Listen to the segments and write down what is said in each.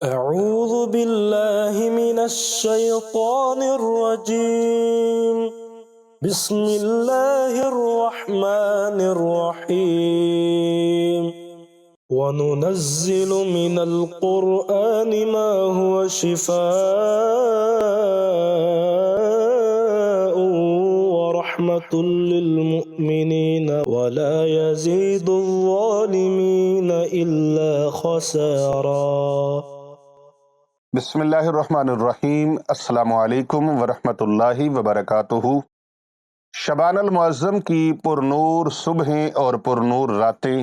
أعوذ بالله من الشيطان الرجيم. بسم الله الرحمن الرحيم. وننزل من القرآن ما هو شفاء ورحمة للمؤمنين ولا يزيد الظالمين إلا خسارا. بسم اللہ الرحمن الرحیم۔ السلام علیکم ورحمۃ اللہ وبرکاتہ۔ شبان المعظم کی پر نور صبحیں اور پر نور راتیں،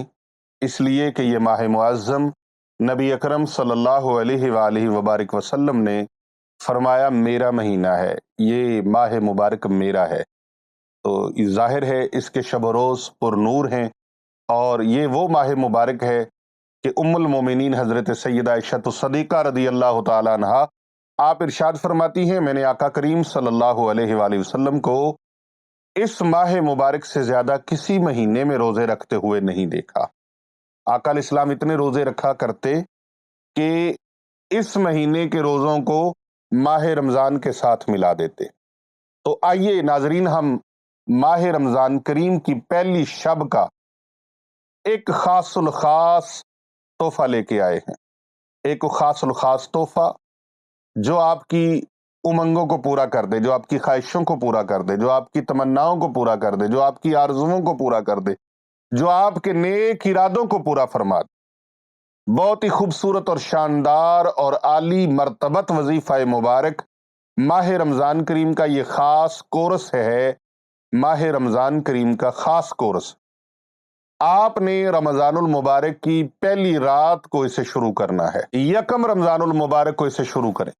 اس لیے کہ یہ ماہ معظم نبی اکرم صلی اللہ علیہ وآلہ وبارک وسلم نے فرمایا میرا مہینہ ہے، یہ ماہ مبارک میرا ہے، تو ظاہر ہے اس کے شب و روز پر نور ہیں، اور یہ وہ ماہ مبارک ہے کہ ام المومنین حضرت سیدہ عائشہ صدیقہ رضی اللہ تعالیٰ عنہ آپ ارشاد فرماتی ہیں، میں نے آقا کریم صلی اللہ علیہ وآلہ وسلم کو اس ماہ مبارک سے زیادہ کسی مہینے میں روزے رکھتے ہوئے نہیں دیکھا۔ آقا علیہ السلام اتنے روزے رکھا کرتے کہ اس مہینے کے روزوں کو ماہ رمضان کے ساتھ ملا دیتے۔ تو آئیے ناظرین، ہم ماہ رمضان کریم کی پہلی شب کا ایک خاص الخاص تحفہ لے کے آئے ہیں، ایک خاص الخاص تحفہ جو آپ کی امنگوں کو پورا کر دے، جو آپ کی خواہشوں کو پورا کر دے، جو آپ کی تمناؤں کو پورا کر دے، جو آپ کی آرزوؤں کو پورا کر دے، جو آپ کے نیک ارادوں کو پورا فرما دے۔ بہت ہی خوبصورت اور شاندار اور عالی مرتبت وظیفہ مبارک ماہ رمضان کریم کا یہ خاص کورس ہے، ماہ رمضان کریم کا خاص کورس۔ آپ نے رمضان المبارک کی پہلی رات کو اسے شروع کرنا ہے، یکم رمضان المبارک کو اسے شروع کریں۔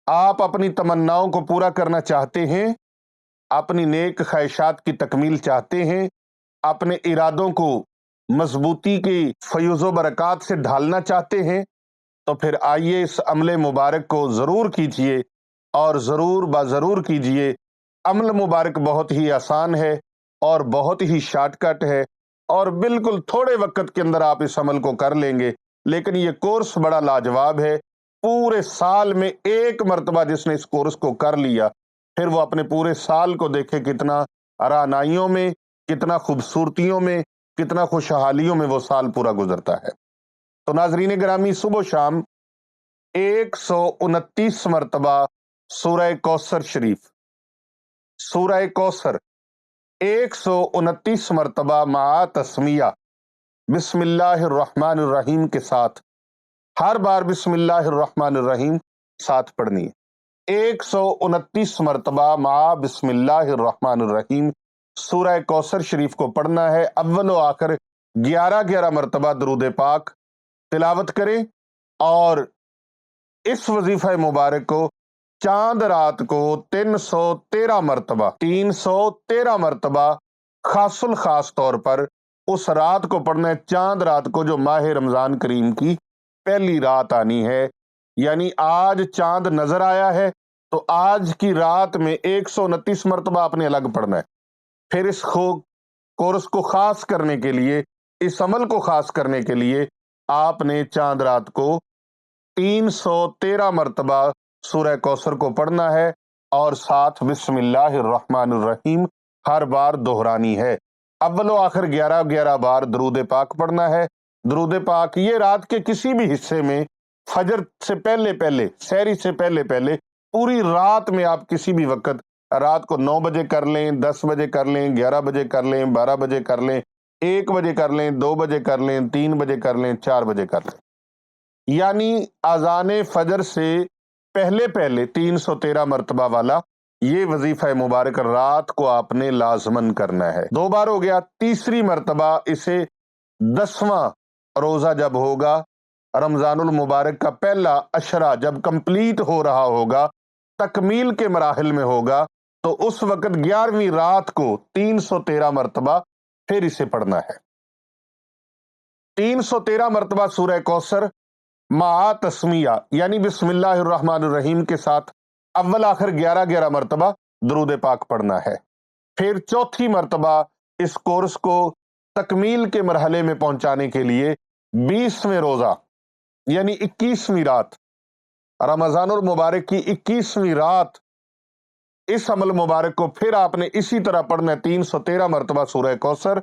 آپ اپنی تمناؤں کو پورا کرنا چاہتے ہیں، اپنی نیک خواہشات کی تکمیل چاہتے ہیں، اپنے ارادوں کو مضبوطی کی فیوز و برکات سے ڈھالنا چاہتے ہیں، تو پھر آئیے اس عمل مبارک کو ضرور کیجئے، اور ضرور ضرور کیجئے۔ عمل مبارک بہت ہی آسان ہے اور بہت ہی شارٹ کٹ ہے، اور بالکل تھوڑے وقت کے اندر آپ اس عمل کو کر لیں گے، لیکن یہ کورس بڑا لاجواب ہے۔ پورے سال میں ایک مرتبہ جس نے اس کورس کو کر لیا، پھر وہ اپنے پورے سال کو دیکھے کتنا رعنائیوں میں، کتنا خوبصورتیوں میں، کتنا خوشحالیوں میں وہ سال پورا گزرتا ہے۔ تو ناظرین گرامی، صبح و شام 129 مرتبہ سورہ کوثر شریف، سورہ کوثر 129 مرتبہ مع تسمیہ بسم اللہ الرحمن الرحیم کے ساتھ، ہر بار بسم اللہ الرحمن الرحیم ساتھ پڑھنی ہے۔ 129 مرتبہ مع بسم اللہ الرحمن الرحیم سورہ کوثر شریف کو پڑھنا ہے۔ اول و آخر 11 مرتبہ درود پاک تلاوت کریں، اور اس وظیفہ مبارک کو چاند رات کو 313 مرتبہ خاص الخاص طور پر اس رات کو پڑھنا ہے، چاند رات کو جو ماہ رمضان کریم کی پہلی رات آنی ہے۔ یعنی آج چاند نظر آیا ہے تو آج کی رات میں 129 مرتبہ آپ نے الگ پڑھنا ہے۔ پھر اس کورس کو خاص کرنے کے لیے، اس عمل کو خاص کرنے کے لیے آپ نے چاند رات کو 313 مرتبہ سورہ کوثر کو پڑھنا ہے، اور ساتھ بسم اللہ الرحمن الرحیم ہر بار دہرانی ہے۔ اول و آخر 11 بار درود پاک پڑھنا ہے۔ درود پاک یہ رات کے کسی بھی حصے میں، فجر سے پہلے پہلے، سحری سے پہلے پہلے، پوری رات میں آپ کسی بھی وقت، رات کو 9 بجے کر لیں، 10 بجے کر لیں، 11 بجے کر لیں، 12 بجے کر لیں، 1 بجے کر لیں، 2 بجے کر لیں، 3 بجے کر لیں، 4 بجے کر لیں، یعنی اذان فجر سے پہلے پہلے 313 مرتبہ والا یہ وظیفہ مبارک رات کو آپ نے لازمن کرنا ہے۔ 2 بار ہو گیا۔ تیسری مرتبہ اسے 10واں روزہ جب ہوگا، رمضان المبارک کا پہلا عشرہ جب کمپلیٹ ہو رہا ہوگا، تکمیل کے مراحل میں ہوگا، تو اس وقت 11ویں رات کو 313 مرتبہ پھر اسے پڑھنا ہے۔ 313 مرتبہ سورہ کوثر مع تسمیہ یعنی بسم اللہ الرحمن الرحیم کے ساتھ اول آخر 11 مرتبہ درود پاک پڑھنا ہے۔ پھر چوتھی مرتبہ اس کورس کو تکمیل کے مرحلے میں پہنچانے کے لیے 20ویں روزہ یعنی 21ویں رات، رمضان المبارک کی 21ویں رات، اس عمل مبارک کو پھر آپ نے اسی طرح پڑھنا ہے 313 مرتبہ سورہ کوثر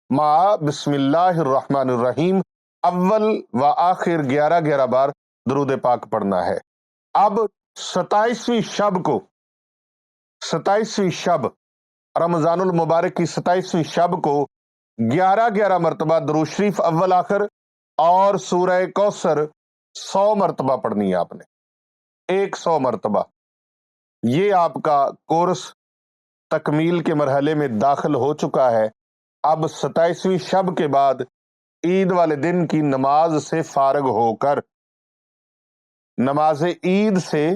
مع بسم اللہ الرحمن الرحیم، اول و آخر 11 بار درود پاک پڑھنا ہے۔ اب 27ویں شب رمضان المبارک کی 27ویں شب کو 11 مرتبہ درود شریف اول آخر اور سورہ کوثر 100 مرتبہ پڑھنی ہے آپ نے، 100 مرتبہ۔ یہ آپ کا کورس تکمیل کے مرحلے میں داخل ہو چکا ہے۔ اب 27ویں شب کے بعد عید والے دن کی نماز سے فارغ ہو کر، نماز عید سے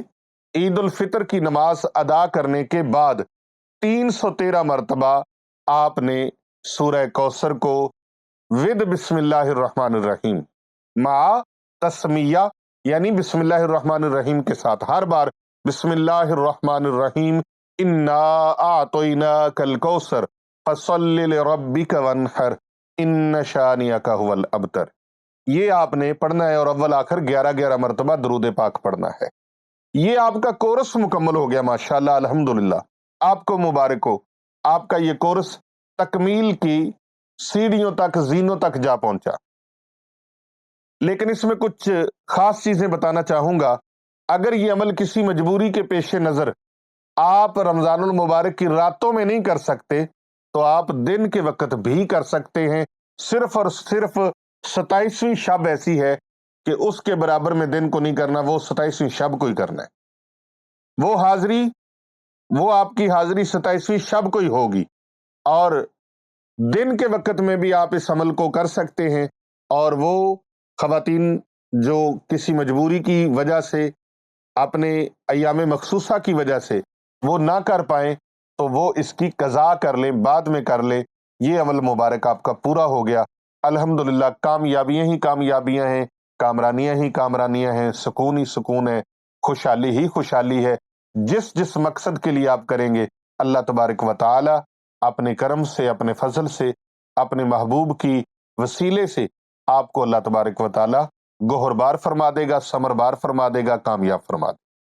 عید الفطر کی نماز ادا کرنے کے بعد 313 مرتبہ آپ نے سورہ کوثر کو ود بسم اللہ الرحمن الرحیم مع تسمیہ یعنی بسم اللہ الرحمن الرحیم کے ساتھ، ہر بار بسم اللہ الرحمن الرحیم انا اعطیناک الکوثر فصلی لربک وانحر ان شانئک هو الابتر، یہ آپ نے پڑھنا ہے اور اول آخر 11 مرتبہ درود پاک پڑھنا ہے۔ یہ آپ کا کورس مکمل ہو گیا ماشاءاللہ، الحمدللہ، آپ کو مبارک ہو، آپ کا یہ کورس تکمیل کی سیڑھیوں تک، زینوں تک جا پہنچا۔ لیکن اس میں کچھ خاص چیزیں بتانا چاہوں گا۔ اگر یہ عمل کسی مجبوری کے پیش نظر آپ رمضان المبارک کی راتوں میں نہیں کر سکتے تو آپ دن کے وقت بھی کر سکتے ہیں۔ صرف اور صرف 27ویں شب ایسی ہے کہ اس کے برابر میں دن کو نہیں کرنا، وہ 27ویں شب کو ہی کرنا ہے۔ وہ آپ کی حاضری 27ویں شب کو ہی ہوگی، اور دن کے وقت میں بھی آپ اس عمل کو کر سکتے ہیں۔ اور وہ خواتین جو کسی مجبوری کی وجہ سے، اپنے ایام مخصوصہ کی وجہ سے وہ نہ کر پائیں تو وہ اس کی قضا کر لیں، بعد میں کر لیں۔ یہ عمل مبارک آپ کا پورا ہو گیا الحمدللہ۔ کامیابیاں ہی کامیابیاں ہیں، کامرانیاں ہی کامرانیاں ہیں، سکون ہی سکون ہے، خوشحالی ہی خوشحالی ہے۔ جس مقصد کے لیے آپ کریں گے، اللہ تبارک و تعالی اپنے کرم سے، اپنے فضل سے، اپنے محبوب کی وسیلے سے آپ کو اللہ تبارک و تعالی گوہر بار فرما دے گا، ثمر بار فرما دے گا، کامیاب فرما دے گا۔